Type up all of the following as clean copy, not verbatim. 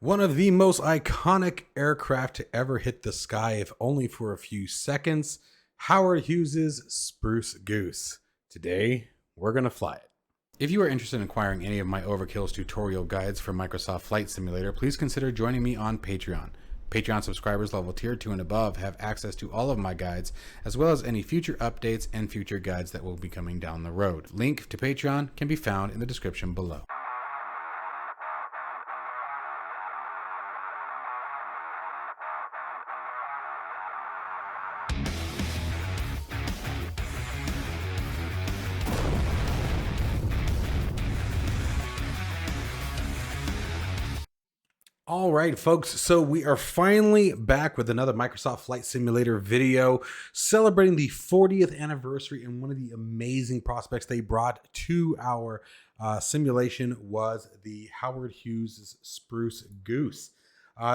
One of the most iconic aircraft to ever hit the sky, if only for a few seconds, Howard Hughes's Spruce Goose. Today, we're going to fly it. If you are interested in acquiring any of my Overkill's tutorial guides for Microsoft Flight Simulator, please consider joining me on Patreon. Patreon subscribers level tier 2 and above have access to all of my guides, as well as any future updates and future guides that will be coming down the road. Link to Patreon can be found in the description below. All right, folks, so we are finally back with another Microsoft Flight Simulator video celebrating the 40th anniversary, and one of the amazing prospects they brought to our simulation was the Howard Hughes Spruce Goose.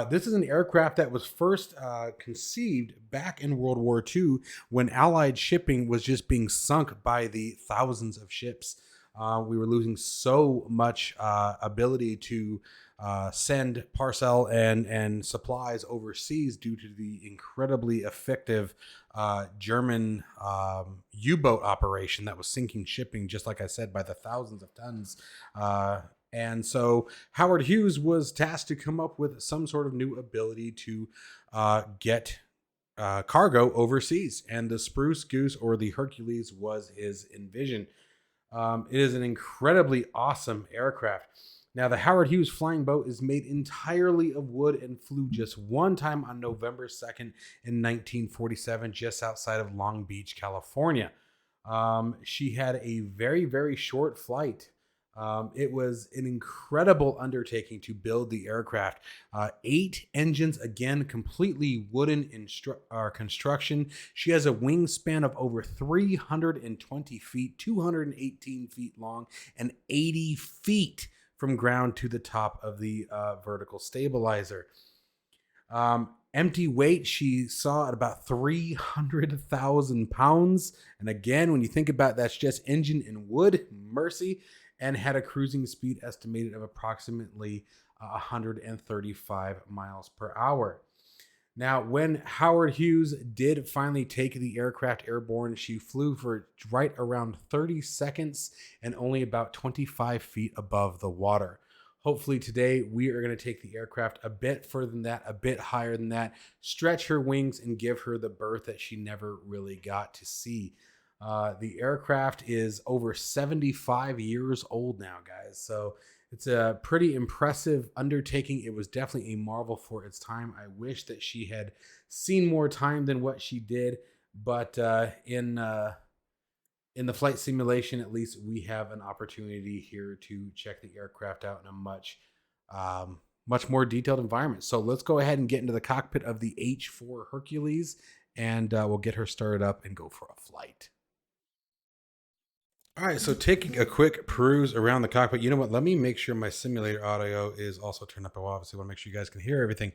This is an aircraft that was first conceived back in World War II when Allied shipping was just being sunk by the thousands of ships. We were losing so much ability to send parcel and supplies overseas due to the incredibly effective German U-boat operation that was sinking shipping, just like I said, by the thousands of tons. And so Howard Hughes was tasked to come up with some sort of new ability to get cargo overseas. And the Spruce Goose, or the Hercules, was his envision. It is an incredibly awesome aircraft. Now, the Howard Hughes flying boat is made entirely of wood and flew just one time on November 2nd in 1947, just outside of Long Beach, California. She had a very, very short flight. It was an incredible undertaking to build the aircraft. 8 engines, again, completely wooden construction. She has a wingspan of over 320 feet, 218 feet long, and 80 feet from ground to the top of the vertical stabilizer. Empty weight, she saw at about 300,000 pounds. And again, when you think about that's just engine and wood, mercy. And had a cruising speed estimated of approximately 135 miles per hour. Now, when Howard Hughes did finally take the aircraft airborne, she flew for right around 30 seconds and only about 25 feet above the water. Hopefully today we are going to take the aircraft a bit further than that, a bit higher than that, stretch her wings and give her the berth that she never really got to see. The aircraft is over 75 years old now, guys. So it's a pretty impressive undertaking. It was definitely a marvel for its time. I wish that she had seen more time than what she did. But in the flight simulation, at least, we have an opportunity here to check the aircraft out in a much more detailed environment. So let's go ahead and get into the cockpit of the H-4 Hercules, and we'll get her started up and go for a flight. All right, so taking a quick peruse around the cockpit. You know what? Let me make sure my simulator audio is also turned up. I obviously want to make sure you guys can hear everything.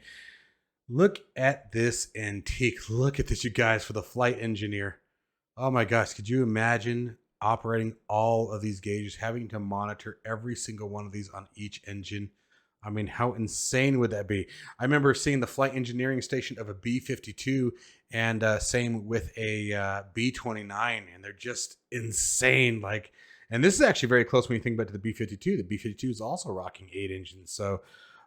Look at this antique. Look at this, you guys, for the flight engineer. Oh my gosh, could you imagine operating all of these gauges, having to monitor every single one of these on each engine? I mean, how insane would that be? I remember seeing the flight engineering station of a B-52 and same with a B-29, and they're just insane. Like, and this is actually very close when you think about the B-52. The B-52 is also rocking 8 engines, so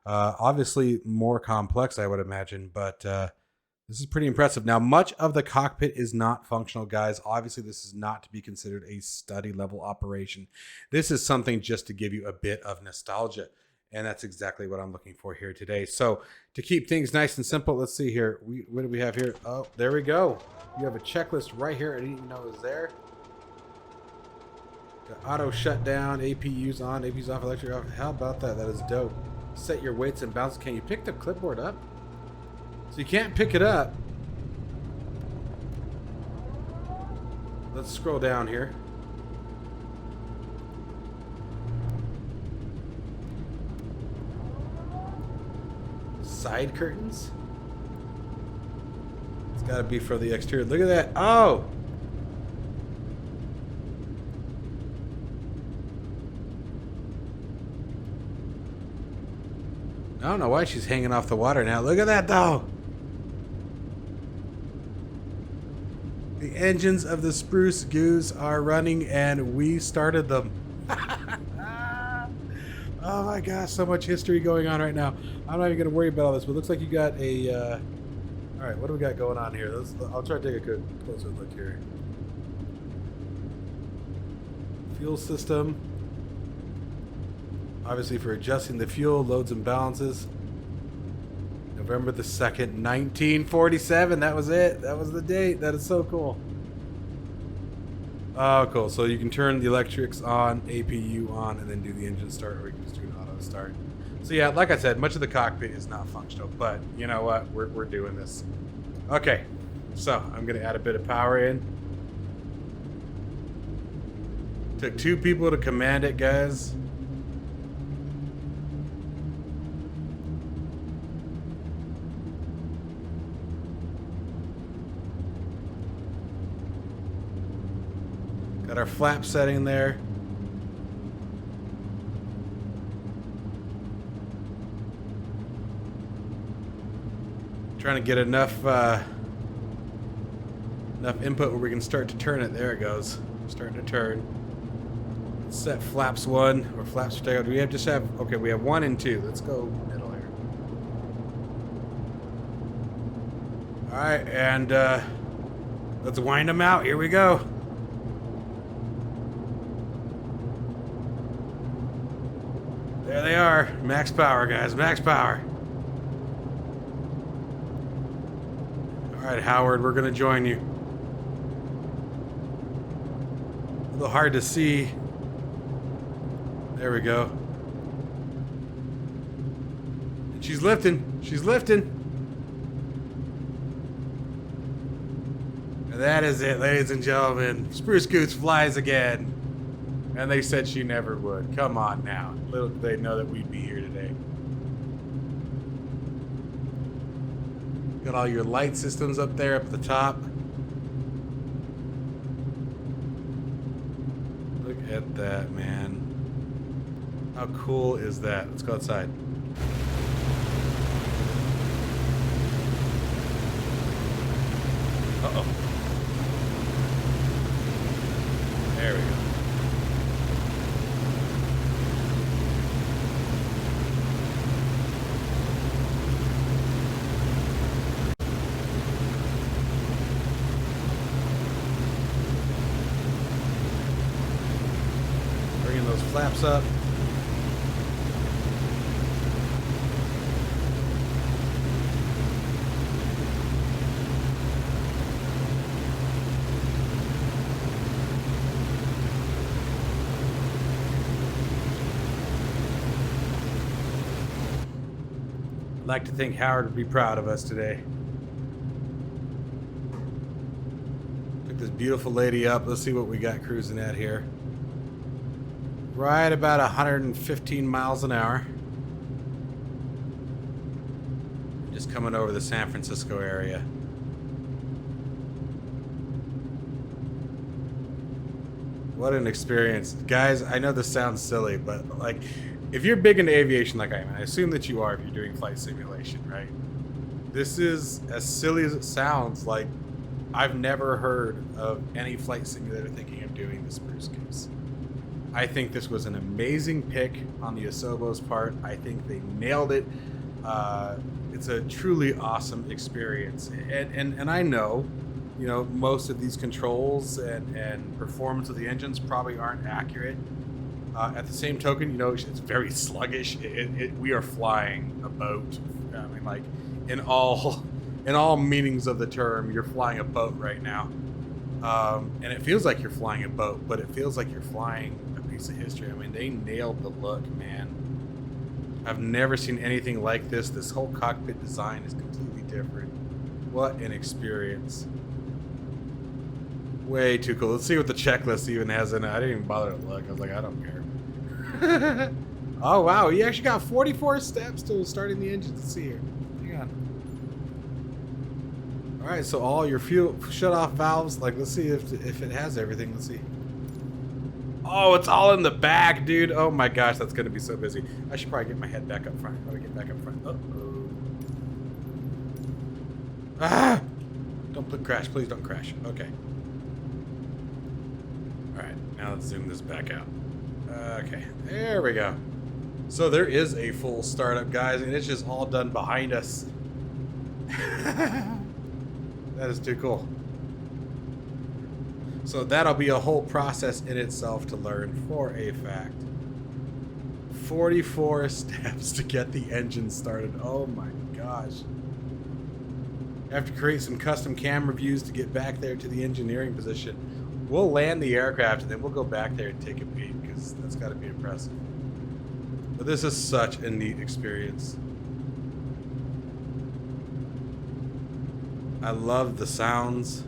obviously more complex, I would imagine, but this is pretty impressive. Now, much of the cockpit is not functional, guys. Obviously, this is not to be considered a study level operation. This is something just to give you a bit of nostalgia. And that's exactly what I'm looking for here today. So to keep things nice and simple, let's see here. What do we have here? Oh, there we go. You have a checklist right here. I didn't even know it was there. Got auto shutdown, APUs on, APUs off, electric off. How about that? That is dope. Set your weights and bounces. Can you pick the clipboard up? So you can't pick it up. Let's scroll down here. Side curtains. It's got to be for the exterior. Look at that. Oh, I don't know why she's hanging off the water now. Look at that, though. The engines of the Spruce Goose are running, and we started them. Oh my gosh, so much history going on right now. I'm not even going to worry about all this, but it looks like you got a... all right, what do we got going on here? I'll try to take a good closer look here. Fuel system. Obviously for adjusting the fuel, loads and balances. November the 2nd, 1947. That was it. That was the date. That is so cool. Oh, cool. So you can turn the electrics on, APU on, and then do the engine start, or you can just do an auto start. So yeah, like I said, much of the cockpit is not functional, but you know what? We're doing this. Okay. So I'm going to add a bit of power in. Took 2 people to command it, guys. Got our flap setting there. Trying to get enough input where we can start to turn it. There it goes. Starting to turn. Let's set flaps 1 or flaps for takeoff. Do we just have? Okay, we have 1 and 2. Let's go middle here. All right, and let's wind them out. Here we go. There they are. Max power, guys. Max power. All right, Howard, we're going to join you. A little hard to see. There we go. And she's lifting. She's lifting. And that is it, ladies and gentlemen. Spruce Goose flies again. And they said she never would. Come on now. Little did they know that we'd be here today. Got all your light systems up there up at the top. Look at that, man. How cool is that? Let's go outside. Uh-oh. There we go. Bringing those flaps up. I'd like to think Howard would be proud of us today. Took this beautiful lady up. Let's see what we got cruising at here. Right about 115 miles an hour. Just coming over the San Francisco area. What an experience. Guys, I know this sounds silly, but like, if you're big into aviation like I am, and I assume that you are if you're doing flight simulation, right? This is, as silly as it sounds, like I've never heard of any flight simulator thinking of doing the Spruce Goose. I think this was an amazing pick on the Asobo's part. I think they nailed it. It's a truly awesome experience. And I know, you know, most of these controls and performance of the engines probably aren't accurate. At the same token, you know, it's very sluggish. We are flying a boat. I mean, like, in all meanings of the term, you're flying a boat right now. And it feels like you're flying a boat, but it feels like you're flying a piece of history. I mean, they nailed the look, man. I've never seen anything like this. This whole cockpit design is completely different. What an experience. Way too cool. Let's see what the checklist even has in it. I didn't even bother to look. I was like, I don't care. Oh, wow. You actually got 44 steps to starting the engine. Let's see here. Hang on. All right, so all your fuel shut-off valves. Like, let's see if it has everything. Let's see. Oh, it's all in the back, dude. Oh my gosh, that's gonna be so busy. I should probably get my head back up front. How do I get back up front? Uh-oh. Ah! Don't crash. Please don't crash. Okay. Alright, now let's zoom this back out. Okay, there we go. So there is a full startup, guys, and it's just all done behind us. That is too cool. So that'll be a whole process in itself to learn for a fact. 44 steps to get the engine started. Oh my gosh. I have to create some custom camera views to get back there to the engineering position. We'll land the aircraft and then we'll go back there and take a peek, because that's got to be impressive. But this is such a neat experience. I love the sounds.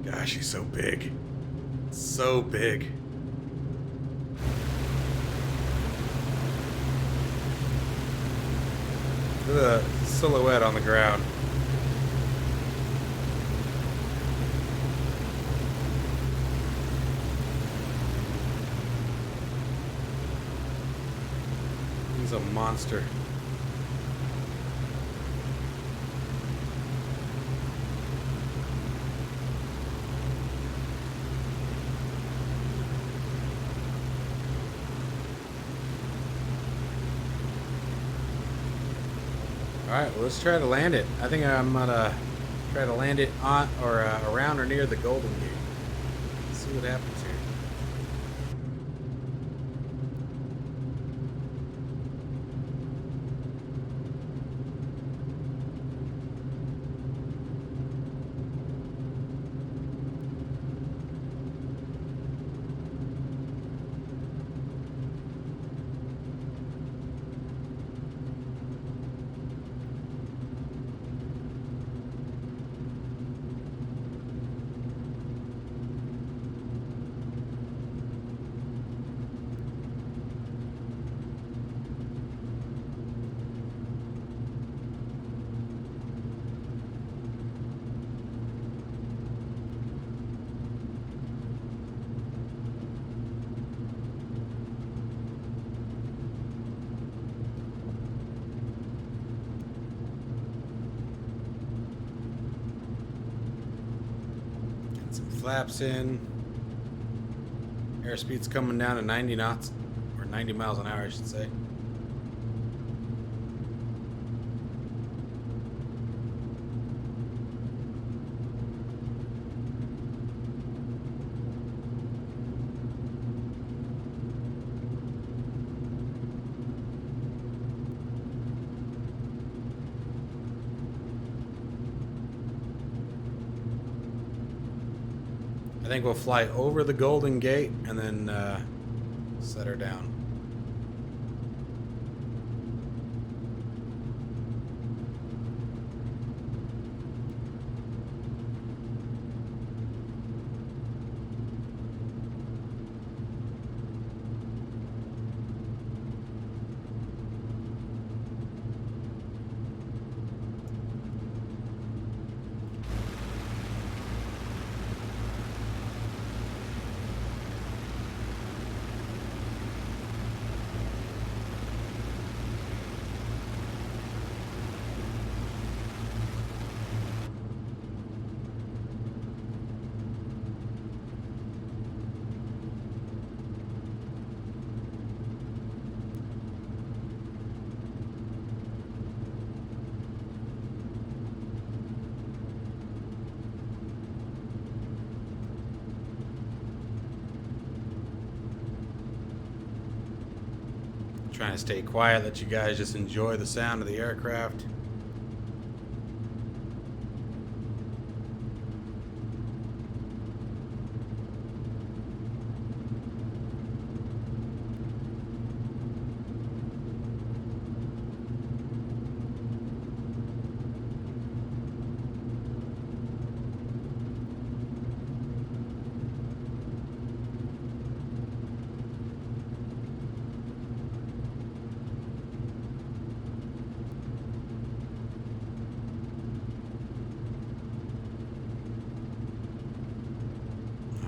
Gosh, he's so big. So big. Look at the silhouette on the ground. He's a monster. Alright, well, let's try to land it. I think I'm gonna try to land it on or around or near the Golden Gate. Let's see what happens here. Flaps in. Airspeed's coming down to 90 knots, or 90 miles an hour, I should say. I think we'll fly over the Golden Gate and then set her down. Trying to stay quiet, let you guys just enjoy the sound of the aircraft.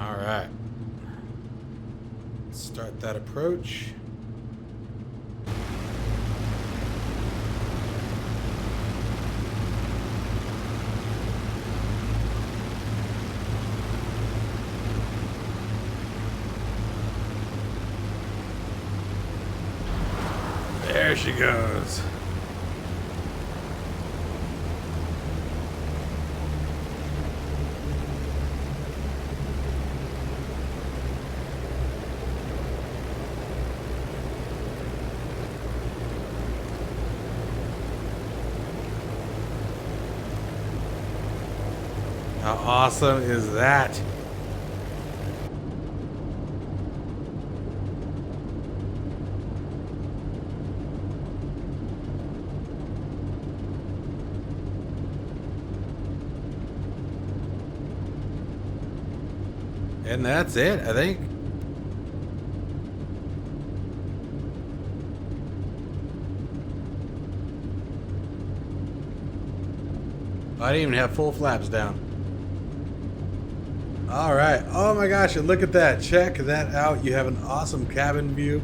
All right. Start that approach. There she goes. How awesome is that? And that's it, I think. I didn't even have full flaps down. All right. Oh my gosh, and look at that. Check that out. You have an awesome cabin view.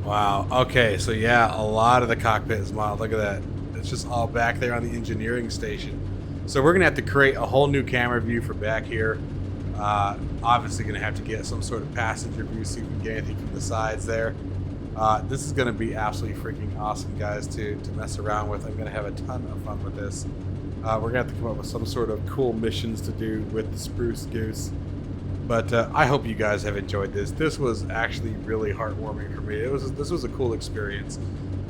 Wow. Okay, so yeah, a lot of the cockpit is modeled. Look at that. It's just all back there on the engineering station. So we're going to have to create a whole new camera view for back here. Obviously going to have to get some sort of passenger view so you can get anything from the sides there. This is going to be absolutely freaking awesome, guys, to mess around with. I'm going to have a ton of fun with this. We're going to have to come up with some sort of cool missions to do with the Spruce Goose. But I hope you guys have enjoyed this. This was actually really heartwarming for me. This was a cool experience.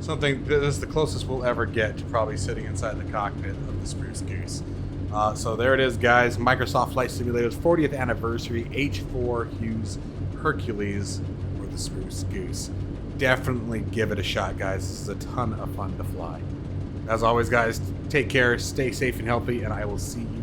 Something that is the closest we'll ever get to probably sitting inside the cockpit of the Spruce Goose. So there it is, guys. Microsoft Flight Simulator's 40th anniversary H-4 Hercules or the Spruce Goose. Definitely give it a shot, guys. This is a ton of fun to fly. As always, guys, take care, stay safe and healthy, and I will see you